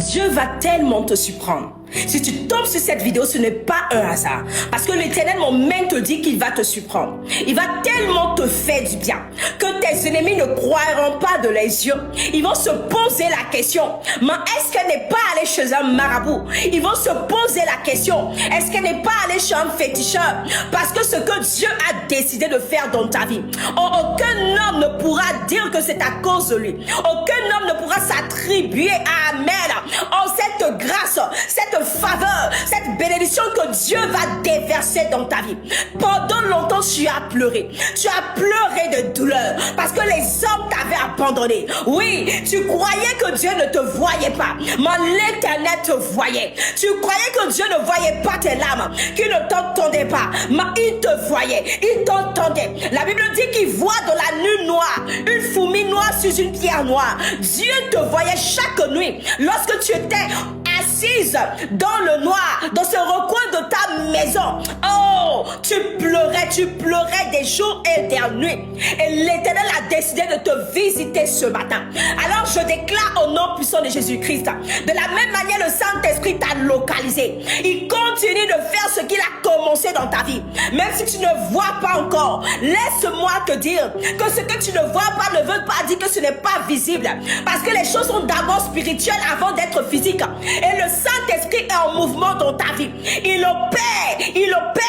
Dieu va tellement te surprendre. Si tu tombes sur cette vidéo, ce n'est pas un hasard. Parce que l'Éternel même te dit qu'il va te surprendre. Il va tellement te faire du bien que tes ennemis ne croiront pas de leurs yeux. Ils vont se poser la question, mais est-ce qu'elle n'est pas allée chez un marabout? Ils vont se poser la question, est-ce qu'elle n'est pas allée chez un féticheur? Parce que ce que Dieu a décidé de faire dans ta vie, aucun homme ne pourra dire que c'est à cause de lui. Aucun homme ne pourra s'attribuer à Amen. Cette grâce, cette faveur, cette bénédiction que Dieu va déverser dans ta vie. Pendant longtemps, tu as pleuré. Tu as pleuré de douleur parce que les hommes t'avaient abandonné. Oui, tu croyais que Dieu ne te voyait pas, mais l'Éternel te voyait. Tu croyais que Dieu ne voyait pas tes larmes, qu'il ne t'entendait pas, mais il te voyait, il t'entendait. La Bible dit qu'il voit dans la nuit noire une fourmi noire sur une pierre noire. Dieu te voyait chaque nuit lorsque tu étais assise dans le noir, dans ce recoin de ta maison. Oh, tu pleurais des jours et des nuits. Et l'Éternel a décidé de te visiter ce matin. Alors je déclare au nom puissant de Jésus-Christ, de la même manière le Saint-Esprit t'a localisé. Il continue de faire ce qu'il a commencé dans ta vie. Même si tu ne vois pas encore, laisse-moi te dire que ce que tu ne vois pas ne veut pas dire que ce n'est pas visible. Parce que les choses sont d'abord spirituelles avant d'être physiques. Et le Saint-Esprit est en mouvement dans ta vie. Il opère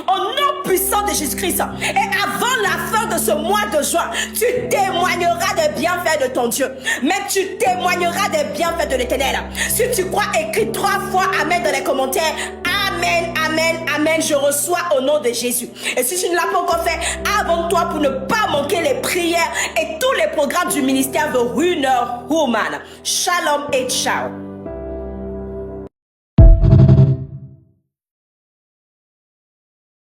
au nom puissant de Jésus-Christ. Et avant la fin de ce mois de juin, tu témoigneras des bienfaits de ton Dieu. Même tu témoigneras des bienfaits de l'Éternel. Si tu crois, écris 3 fois Amen dans les commentaires. Amen, amen, amen. Je reçois au nom de Jésus. Et si tu ne l'as pas encore fait, abonne-toi pour ne pas manquer les prières et tous les programmes du ministère de Runner Woman. Shalom et ciao.